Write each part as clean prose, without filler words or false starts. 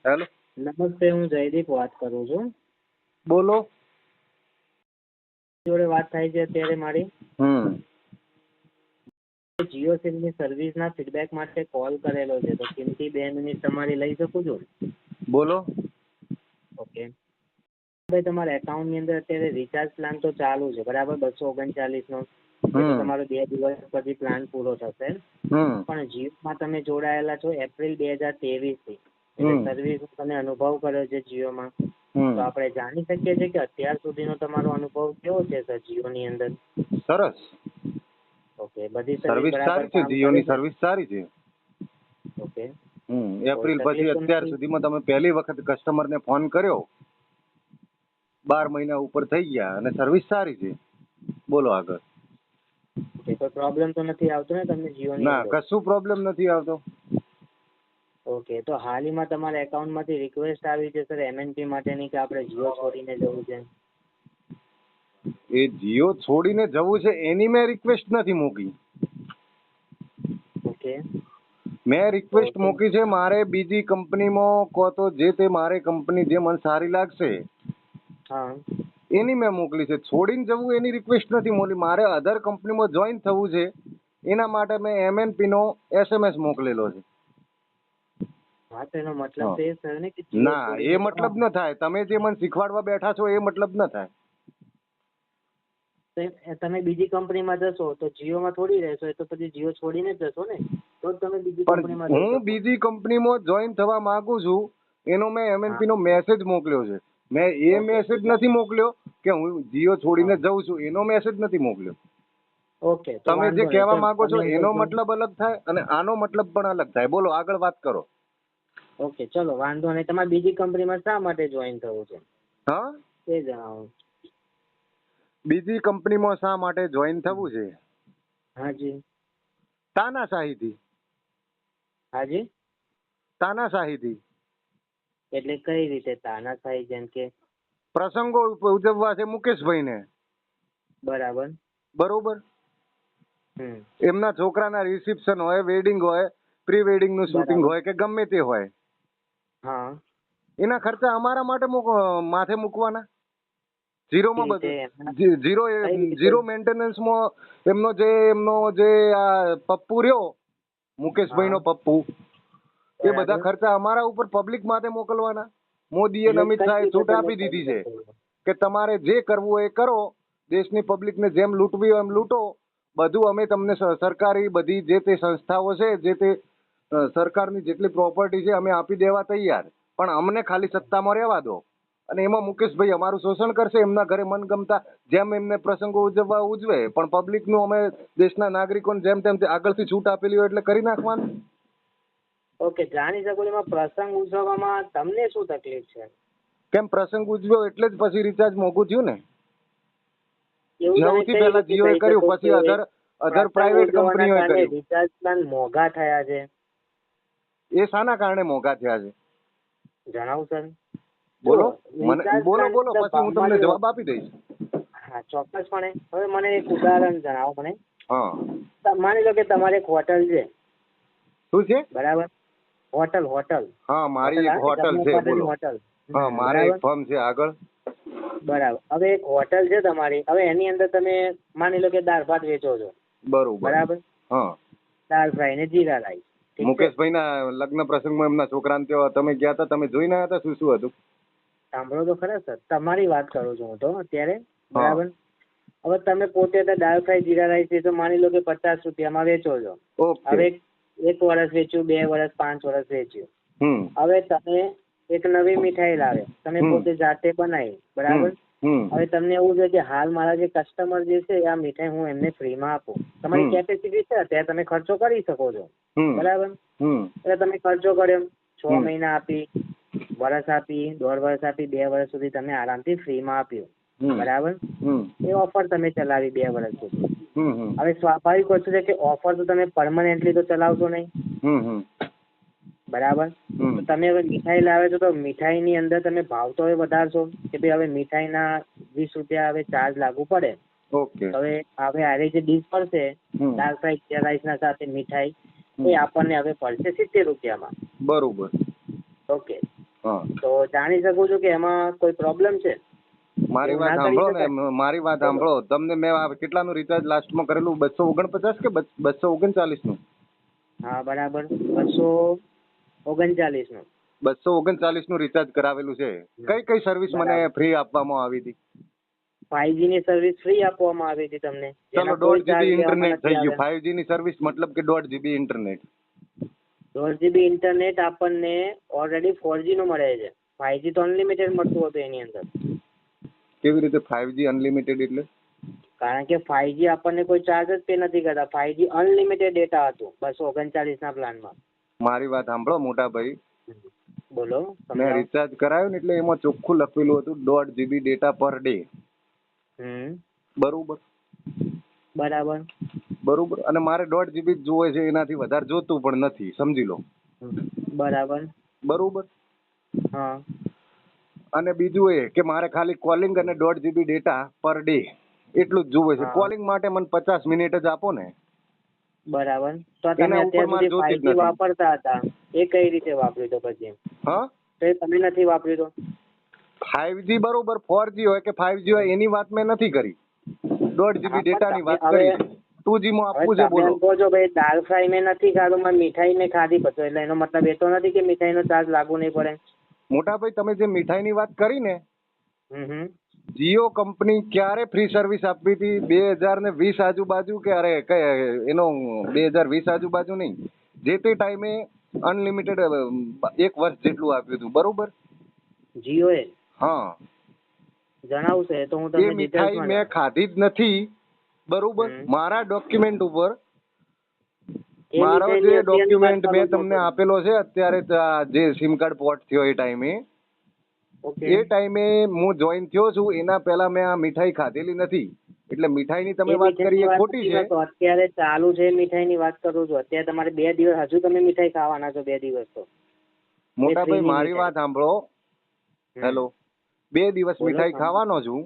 Hello, નમસ્તે, હું જયદીપ વાત કરું છું. બોલો. જોડે વાત થાય છે અત્યારે મારી. જીઓ સિમ ની સર્વિસ ના ફીડબેક માટે કોલ કરેલો છે, તો કિંમતી 2 મિનિટ તમારી લઈ શકું છું? બોલો. ઓકે ભાઈ, તમારા એકાઉન્ટ ની અંદર અત્યારે રિચાર્જ પ્લાન તો ચાલુ છે, બરાબર? 239 નો. એ તો તમારો 2 દિવસ પછી પ્લાન પૂરો થશે. પણ જીઓમાં તમે જોડાયેલા છો એપ્રિલ 2023 થી, એટલે સર્વિસ તમે અનુભવ કર્યો છે જીઓમાં. તો આપણે જાણી શકીએ છીએ કે અત્યાર સુધીનો તમારો અનુભવ કેવો છે સર જીઓ ની અંદર? સરસ. ઓકે, બધી સર્વિસ બરાબર સારી છે, કામ જીઓની કરે છે? સર્વિસ સારી છે. ઓકે, કોઈ એપ્રિલ પછી તકલીફ તો અત્યાર નથી? સુધીમાં તમે પહેલી વખત કસ્ટમરને ફોન કર્યો, 12 મહિના ઉપર થઈ ગયા અને સર્વિસ સારી છે. બોલો આગળ. ઓકે, કોઈ પ્રોબ્લેમ તો નથી આવતો ને તમને જીઓ ની ના, અંદર? કશું પ્રોબ્લેમ નથી આવતો. ઓકે, તો હાલમાં તમારા એકાઉન્ટમાંથી રિક્વેસ્ટ આવી છે સર એમએનપી માટેની કે આપણે જીઓ છોડીને જવું છે? એ જીઓ છોડીને જવું છે એની મેં રિક્વેસ્ટ નથી મૂકી. ઓકે, મેં રિક્વેસ્ટ મૂકી છે મારે બીજી કંપનીમાં, કો તો જે તે મારે કંપની જે મને સારી લાગશે હા, એની મેં મોકલી છે. છોડીને જવું એની રિક્વેસ્ટ નથી મોકલી. મારે અધર કંપનીમાં જોઈન થવું છે, એના માટે મેં એમએનપી નો SMS મોકલેલો છે. હા, તો એનો મતલબ તો એ સર ને કે જીઓ ના, એ છોડીને મતલબ ન થાય. તમે જે મને શીખવાડવા બેઠા છો એ મતલબ ન થાય. તમે બીજી કંપનીમાં જશો તો જીઓમાં થોડી રહેશો, એ તો પછી જીઓ છોડીને જ જશો ને, તો જ તમે બીજી પણ કંપનીમાં જઈ હું શકો. બીજી કંપનીમાં જોઈન થવા માંગુ છું, એનો મેં હા, એમએનપી નો મેસેજ મોકલ્યો છે. મેં એ ઓકે, મેસેજ નથી મોકલ્યો કે હું જીઓ છોડીને જઉં છું, એનો મેસેજ નથી મોકલ્યો. ઓકે, તો તમે જે વાંધો નહીં. કહેવા માંગો છો તમે એનો લોકો મતલબ અલગ થાય અને આનો મતલબ પણ અલગ થાય. બોલો આગળ વાત કરો. ઓકે, ચલો વાંધો નહીં. તમારે બીજી કંપનીમાં શા માટે જોઈન થવું છે હા, એ જણાવો. બીજી કંપનીમાં શા માટે જોઈન થવું છે? હાજી. તાનાશાહીથી. હાજી, તાનાશાહીથી. એટલે કઈ રીતે તાનાશાહી? જેમ કે પ્રસંગો ઉજવવા છે મુકેશભાઈને, બરાબર. બરોબર. હમ, એમના છોકરાના રિસેપ્શન હોય, વેડિંગ હોય, પ્રી વેડિંગ નું શૂટિંગ બરાબર. હોય કે ગમે તે હોય, હા, એના ખર્ચા અમારા માટે માથે મૂકવાના. એ ઝીરોમાં રીતે બધું એમના ઝીરો કઈ રીતે? ઝીરો મેન્ટેનન્સમાં એમનો જે આ પપ્પુ રહ્યો, મુકેશભાઈ હા, નો પપ્પુ, એ બધા બરાબર. ખર્ચા અમારા ઉપર પબ્લિક માટે મોકલવાના. મોદીએ એટલે અમિત કઈ શાહે રીતે છૂટ તમે આપી દીધી છે કરી શકો? કે તમારે જે કરવું હોય એ કરો, દેશની પબ્લિકને જેમ લૂંટવી હોય એમ લૂંટો. બધું અમે તમને સરકારી બધી જે તે સંસ્થાઓ છે, જે તે સરકારની જેટલી પ્રોપર્ટી છે અમે આપી દેવા તૈયાર, પણ અમને ખાલી સત્તામાં રહેવા દો. અને એમાં મુકેશભાઈ અમારું શોષણ કરશે. એમના ઘરે મનગમતા જેમ એમને પ્રસંગો ઉજવવા ઉજવે, પણ પબ્લિકનું અમે દેશના નાગરિકોને જેમ તેમ આગળથી છૂટ આપેલી હોય એટલે કરી નાખવાનું. ઓકે, જાણી શકું એમાં પ્રસંગ ઉજવવામાં તમને શું તકલીફ છે? કેમ, પ્રસંગ ઉજવ્યો એટલે જ પછી રિચાર્જ મોંઘું થયું ને. એવું તમે સૌથી કઈ પહેલા રીતે જીઓએ કહી કર્યું, શકો પછી કે અધર પ્રસંગ પ્રાઇવેટ ઉજવવાના કંપનીઓએ કારણે કર્યું. રિચાર્જ પ્લાન મોંઘા થયા છે? એ શાના કારણે મોંઘા થયા છે? જણાવો સર. જો બોલો મને, રિચાર્જ બોલો પ્લાન બોલો, પછી હું તમને માની લો. જવાબ આપી દઈશ. હા, ચોક્કસપણે. હવે મને એક ઉદાહરણ જણાવો મને. હા, માની લો કે તમારે એક હોટલ છે, શું છે? બરાબર? હોટલ હોટલ હા, મારી હોટલ એક આવે ને, હોટલ છે, જમણવારની બોલો. હોટલ. હા, મારે એક બરાબર. ફર્મ છે. આગળ. બરાબર. હવે એક હોટલ છે તમારી. હવે એની અંદર તમે માની લો કે દાળ ભાત વેચો છો, બરોબર. બરાબર? હા, દાળ ફ્રાય ને જીરા રાઈસ, ઠીક છે? મુકેશભાઈ ના લગ્ન પ્રસંગમાં એમના છોકરાને ત્યાં તમે ગયા હતા, તમે જોઈને આવ્યા હતા, શું શું હતું? સાંભળો તો ખરા સર, તમારી વાત કરું છું હું તો અત્યારે, હા, બરાબર? હવે તમે પોતે તો દાળ ફ્રાય જીરા રાઈસ વેચો, માની લો કે 50 રૂપિયામાં વેચો છો. ઓકે. હવે એક વર્ષ વેચ્યું, 2 વર્ષ, 5 વર્ષ વેચ્યું. હમ હવે તમે એક નવી મીઠાઈ લાવે, તમે હમ પોતે જાતે બનાવી, હમ બરાબર? હમ હવે તમને એવું છે કે હાલ મારા જે કસ્ટમર જે છે આ મીઠાઈ હું એમને ફ્રીમાં આપું. તમારી હમ કેપેસિટી છે, ત્યાં તમે ખર્ચો કરી શકો છો, હમ બરાબર? હમ એટલે તમે ખર્ચો કર્યો, 6 હમ મહિના આપી, વર્ષ આપી, 1.5 વર્ષ આપી, 2 વર્ષ સુધી તમે આરામથી ફ્રીમાં આપ્યું, હમ બરાબર? હમ એ ઓફર તમે ચલાવી 2 વર્ષ સુધી. હમ હમ હવે સ્વાભાવિક વસ્તુ છે કે ઓફર તો તમે પરમનન્ટલી તો ચલાવશો નહીં, હમ હમ બરાબર? હમ તો તમે હવે મીઠાઈ લાવે છો તો મીઠાઈની અંદર તમે ભાવ તો હવે વધારશો કે ભાઈ હવે મીઠાઈના 20 રૂપિયા હવે ચાર્જ લાગુ પડે. ઓકે. હવે આ જે ડીશ પડશે હમ દાળ ફ્રાય જીરા રાઈસના સાથે મીઠાઈ, હમ એ આપણને હવે પડશે 70 રૂપિયામાં. બરોબર. ઓકે. હા તો જાણી શકું છું કે એમાં કોઈ પ્રોબ્લેમ છે? મારી એવું વાત ના કરી સાંભળો ને, શકાય? મારી વાત સાંભળો. તમને મેં કેટલાનું રિચાર્જ લાસ્ટમાં કરેલું? 249 કે 239 નું? હા બરાબર, 239 નું. 239 નું રિચાર્જ કરાવેલું છે. કઈ કઈ સર્વિસ મને બરાબર. ફ્રી આપવામાં આવી હતી? 5G ની સર્વિસ ફ્રી આપવામાં આવી હતી તમને, ચલો જેના કોઈ 1.5 GB ચાર્જ લેવામાં ઇન્ટરનેટ નથી થઈ ગયું. આવ્યા. 5G ની સર્વિસ મતલબ કે 1.5 GB ઇન્ટરનેટ. 1.5 GB ઇન્ટરનેટ આપણને ઓલરેડી 4G નું મળે છે. 5G તો અનલિમિટેડ મળતું હતું એની અંદર. કેવી રીતે 5G અનલિમિટેડ એટલે? કારણ કે 5G આપણને કોઈ ચાર્જ જ પે નથી કરતા. 5G અનલિમિટેડ ડેટા હતું 239 ના પ્લાનમાં. મારી વાત સાંભળો મોટા ભાઈ. બોલો, મેં સમજાવો. રિચાર્જ કરાવ્યું ને એટલે એમાં ચોખ્ખું લખેલું હતું 1.5 GB ડેટા પર ડે. બરોબર બરાબર. બરોબર. અને મારે 1.5 GB જ જોવે છે, એનાથી વધારે જોતું પણ નથી, સમજી લો. બરાબર. બરોબર. હા. અને બીજું એ કે મારે ખાલી કોલિંગ અને 1.5 GB ડેટા પર ડે એટલું જ જોવે છે. હા. કોલિંગ માટે મને 50 મિનિટ જ આપો ને. બરાબર. તો તમે એના ઉપર અત્યાર મારે સુધી જોતી જ 5G નથી. વાપરતા હતા, એ કઈ રીતે વાપર્યું તો પછી? હા, તો એ તમે નથી વાપર્યું તો? 5G બરોબર, 4G હોય કે 5G હોય એની વાત મેં નથી કરી. 1.5 GB હા, પણ ડેટાની તમે વાત હવે કરી છે. 2G માં હવે આપવું છે, તમે બોલો. એમ કહો છો ભાઈ દાલ ફ્રાય મેં નથી ખાધું, મેં મીઠાઈ મેં ખાધી પછી, એટલે એનો મતલબ એ તો નથી કે મીઠાઈનો ચાર્જ લાગુ નહીં પડે. મોટા ભાઈ, તમે જે મીઠાઈની વાત કરી ને, હમ. જીઓ કંપની ક્યારે ફ્રી સર્વિસ આપી હતી? 2020 આજુબાજુ કે અરે એનો 2020 આજુબાજુ નહીં, જે તે ટાઈમે અનલિમિટેડ 1 વર્ષ જેટલું આપ્યું હતું, બરોબર? જીઓ એ હા. જણાવશે તો હું એ તમને મીઠાઈ ડિટેલ્સમાં મેં જણાવું. ખાધી જ નથી, બરોબર? મારા ડોક્યુમેન્ટ ઉપર એ મારો મીઠાઈની જે અત્યારની વાત ડોક્યુમેન્ટ કરો મેં છો તમને તો. આપેલો છે અત્યારે, જે સિમ કાર્ડ પોર્ટ થયો એ ટાઈમે, ઓકે. એ ટાઈમે હું જોઈન થયો છું, એના પહેલા મેં આ મીઠાઈ ખાધેલી નથી. એટલે મીઠાઈની એ તમે વાત કરી મીઠાઈની એ વાત ખોટી નથી છે. કરતો, અત્યારે ચાલુ છે મીઠાઈની વાત કરું છું. અત્યારે તમારે 2 દિવસ હજુ તમે મીઠાઈ ખાવાના છો, 2 દિવસ તો. એ મોટા ભાઈ ફ્રીની મારી મીઠાઈ. વાત સાંભળો. હેલો. 2 દિવસ બોલો મીઠાઈ ખાવાનો છું.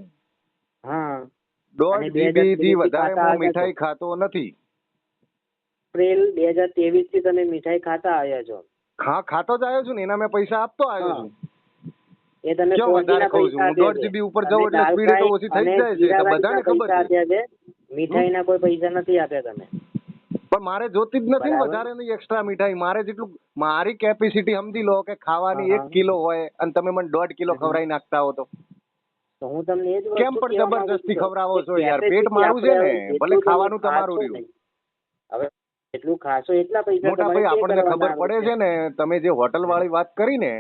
હા. અને 1.5 GB 2023 થી થી વધારે ખાતા હું આવ્યા છો. મીઠાઈ ખાતો નથી. એપ્રિલ 2023 થી તમે મીઠાઈ ખાતા આવ્યા છો. હા, ખાતો જ આવ્યો છું ને, એના મેં પૈસા આપતો આવ્યો હા. છું. એ તમે ક્યાં 4G વધારે ના ખાઉં છું પૈસા હું? આપ્યા 1.5 છે. GB ઉપર તમે જાઉં એટલે દાલ સ્પીડ તો ફ્રાય ઓછી થઈ અને જ જાય છે, જીરા એટલે રાઈસ બધાને ના ખબર પૈસા છે. આપ્યા છે. મીઠાઈના કોઈ પૈસા નથી આપ્યા તમે. પણ મારે જોતી જ નથી ને બરાબર. વધારે નહીં એક્સ્ટ્રા મીઠાઈ. મારે જેટલું મારી કેપેસિટી સમજી લો કે હા, ખાવાની હા. 1 કિલો હોય અને તમે મને 1.5 કિલો હમ. ખવડાવી નાખતા હો તો તો હું તમને એ જ કેમ વસ્તુ પણ કહેવા માંગુ જબરજસ્તી છું ખવડાવો કે છો યાર? પેટ કેપેસિટી મારું છે આપણે ને, હવે ભલે જેટલું તમે ખાવાનું તમારું ખાશો રહ્યું. નહીં, હવે જેટલું ખાશો એટલા પૈસા મોટા તમારે ભાઈ, પે આપણને કરવાના ખબર આવે પડે છે. છે ને, તમે જે હોટલ વાળી વાત કરી ને,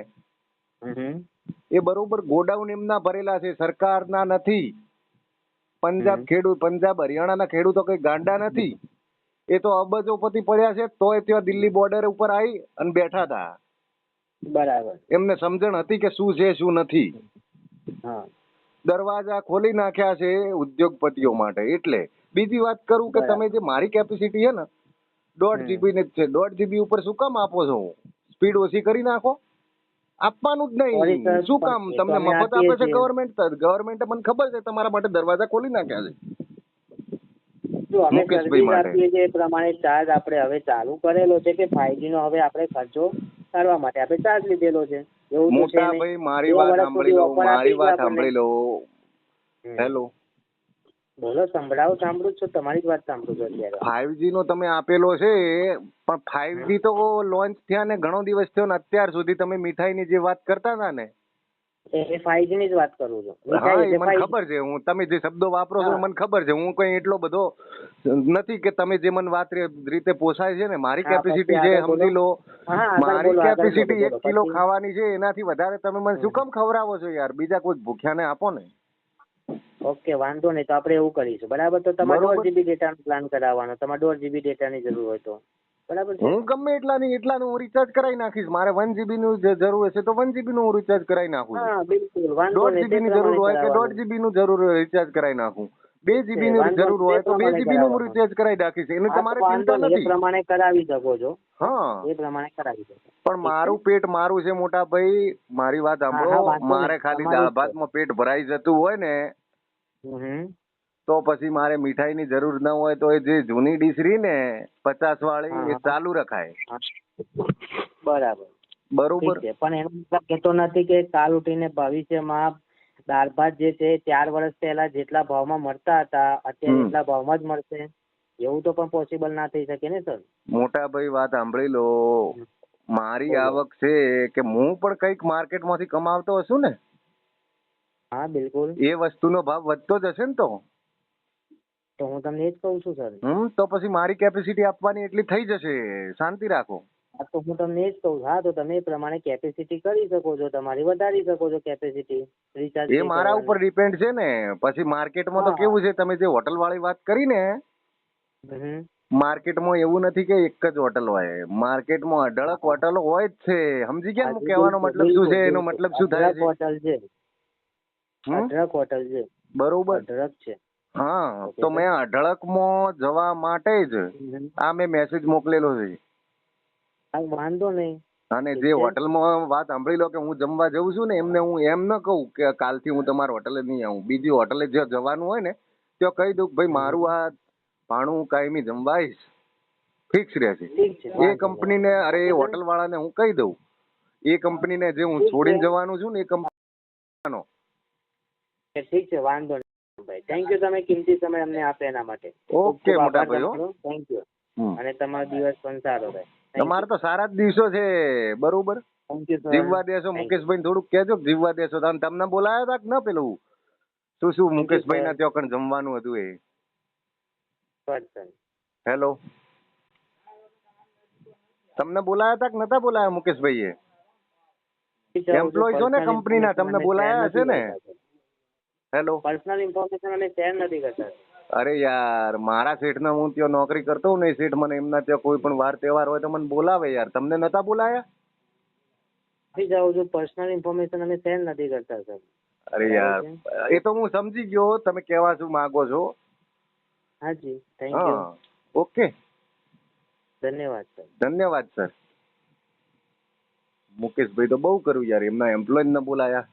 હમ. એ બરોબર ગોડાઉન એમના ભરેલા છે, સરકારના નથી. પંજાબ હરિયાણાના ખેડૂતો કઈ ગાંડા નથી. એ તો અબજોપતિ પડ્યા છે, તોય ત્યાં દિલ્હી બોર્ડર ઉપર આવી અને બેઠા હતા. બરાબર. એમને સમજણ હતી કે શું છે શું નથી. હા. દરવાજા ખોલી નાખ્યા છે ઉદ્યોગપતિઓ માટે. એટલે બીજી વાત કરું કે તમે બરાબર. જે મારી કેપેસિટી છે ને 1.5 GB ની જ છે. 1.5 GB ઉપર શું કામ આપો છો? સ્પીડ ઓછી કરી નાખો. આપવાનું જ સોરી નહીં. સર, શું પણ કામ? એ તો તમને અમે મફત આપીએ આપે છે છીએ. ગવર્મેન્ટે મને ખબર છે તમારા માટે દરવાજા ખોલી નાખ્યા છે. જો અમે મુકેશભાઈ સર્વિસ માટે આપીએ છીએ એ પ્રમાણે ચાર્જ આપણે હવે ચાલુ કરેલો છે કે 5G નો હવે આપણે ખર્ચો કરવા માટે આપણે ચાર્જ લીધેલો છે. એવું તો છે મોટા નહીં. ભાઈ મારી 2 વાત વર્ષ સાંભળી સુધી લો, ઓફર મારી આપી છે વાત આપણને. સાંભળી લો. હેલો. બોલો, સાંભળું જ છું, તમારી જ વાત સાંભળું છું અત્યારે. 5G નો તમે આપેલો છે, પણ 5G તો લોન્ચ થયા ને ઘણો દિવસ થયો ને, અત્યાર સુધી તમે મીઠાઈની જે વાત કરતા હતા ને, એ 5G ની જ વાત કરું છું. હા, મીઠાઈ એ એટલે મને 5G. ખબર છે. તમે જે શબ્દો વાપરો છો હા. મને ખબર છે. હું કઈ એટલો બધો નથી કે તમે જે મને વાત રીતે પોસાય છે ને. મારી હા, પછી કેપેસિટી છે, આગળ બોલો. સમજી લો. હા, આગળ મારી બોલો, કેપેસિટી 1 બોલો કિલો પછી. ખાવાની છે, એનાથી વધારે તમે મને શું કામ ખવડાવો છો યાર? બીજા કોઈ ભૂખ્યાને આપો ને. ઓકે, વાંધો નહીં. તો આપણે એવું કરીશું, બરાબર? તો તમારે બરોબર. 1.5 GB ડેટાનો પ્લાન કરાવવાનો. તમારે 1.5 GB ડેટાની જરૂર હોય તો, બરાબર છે? હું ગમે એટલાનું હું રિચાર્જ કરાવી નાખીશ. મારે 1 GB નું જરૂર હશે તો 1 GB નું હું રિચાર્જ કરાવી નાખું છું. હા, બિલકુલ વાંધો 1.5 નહીં. GB તે ની જરૂર પ્રમાણે હોય કે 1.5 કરાવવાનું. GB નું જરૂર રિચાર્જ કરાવી નાખું. 2 ઠીક GB છે, ની વાંધો જરૂર નહીં. તે હોય તો 2 પ્રમાણે GB નું હું કરાવવાનું. રિચાર્જ કરાવી નાખીશ. એની હા, તો તમારે વાંધો ચિંતા નહીં. એ નથી. પ્રમાણે કરાવી શકો છો. હા, એ પ્રમાણે કરાવી શકો. પણ ઠીક છે? મારું પેટ મારું છે મોટા ભાઈ. મારી વાત હા, સાંભળો. હા, વાંધો મારે નહીં. ખાલી તમારું દાળ જ છે. ભાતમાં પેટ ભરાઈ જતું હોય ને, હમ. તો પછી મારે મીઠાઈની જરૂર ન હોય તો એ જે જૂની ડીશ રહી ને 50 વાળી, હા, એ હા, ચાલુ રખાય. હા. બરાબર. બરોબર. ઠીક છે, પણ એનો મતલબ કહેતો નથી કે કાલ ઉઠીને ભવિષ્યમાં દાળ ભાત જે છે 4 વર્ષ પહેલા જેટલા ભાવમાં મળતા હતા અત્યારે એટલા ભાવમાં જ મળશે, એવું તો પણ પોસિબલ ના થઈ શકે ને સર. મોટા ભાઈ વાત સાંભળી લો, મારી બોલો. આવક છે કે હું પણ કંઈક માર્કેટમાંથી કમાવતો હશું ને, હા બિલકુલ. એ વસ્તુનો ભાવ વધતો જ હશે ને. તો હું તમને એ જ કહું છું સર. તો પછી મારી કેપેસિટી આપવાની એટલી થઈ જશે, શાંતિ રાખો. હા તો હું તમને એ જ કહું. હા તો તમે એ પ્રમાણે કેપેસિટી કરી શકો છો, તમારી વધારી શકો છો કેપેસિટી રિચાર્જ એ મારા ઉપર ડિપેન્ડ છે ને. પછી માર્કેટમાં તો કેવું છે, તમે જે હોટલ વાળી વાત કરી ને, માર્કેટમાં એવું નથી કે એક જ હોટલ હોય, માર્કેટમાં અઢળક હોટલો હોય જ છે. સમજી ગયા ને હું કહેવાનો મતલબ શું છે, એનો મતલબ શું થાય છે? હોટલ છે, અઢળક હોટલ છે. બરોબર. અઢળક છે. હા તો મેં અઢળકમાં જવા માટે જ આ મેં મેસેજ મોકલેલો છે. વાંધો નહીં. અને જે હોટલમાં વાત સાંભળી લો કે હું જમવા જઉં છું ને, એમને હું એમ ન કહું કે કાલથી હું તમારા હોટલે નહીં આવું. બીજી હોટલે જે જવાનું હોય ને ત્યાં કહી દઉં ભાઈ મારું આ ભાણું કાયમી જમવા આવીશ, ફિક્સ રહેશે. એ કંપનીને, અરે એ હોટલ વાળાને હું કહી દઉં, એ કંપનીને જે હું છોડીને જવાનું છું ને એ કંપની. ઠીક છે, વાંધો નહીં ભાઈ. થેન્ક યુ, તમે કિંમતી સમય અમને આપે એના માટે. ઓકે મોટા ભાઈ. Thank you. અને તમારો દિવસ પણ સારો રહે. તમારે તો સારા જ દિવસો છે. બરોબર. જીવવા દેશો મુકેશભાઈ, થોડુંક કહેજો જીવવા દેશો. તમને બોલાયા હતા કે ના? પેલું શું મુકેશભાઈ ના ત્યાં જમવાનું હતું એ? હેલો, તમને બોલાયા હતા કે નતા બોલાયા મુકેશભાઈ? એમ્પ્લોય છો ને કંપનીના, તમને બોલાયા હશે ને? હેલો, પર્સનલ ઇન્ફોર્મેશન અમે શેર નથી કરતા. અરે યાર, મારા શેઠને હું ત્યાં નોકરી કરતો હોઉં ને, એ શેઠ મને એમના ત્યાં કોઈ પણ વાર તહેવાર હોય તો મને બોલાવે યાર. તમને નતા બોલાયા? જાઉં છું, પર્સનલ ઇન્ફોર્મેશન અમે શેર નથી કરતા સર. અરે યાર, એ તો હું સમજી ગયો તમે કહેવા શું માંગો છો. હાજી, થેન્ક યુ. ઓકે, ધન્યવાદ સર. ધન્યવાદ સર. મુકેશભાઈ તો બહુ કર્યું યાર, એમના એમ્પ્લોય ને બોલાયા.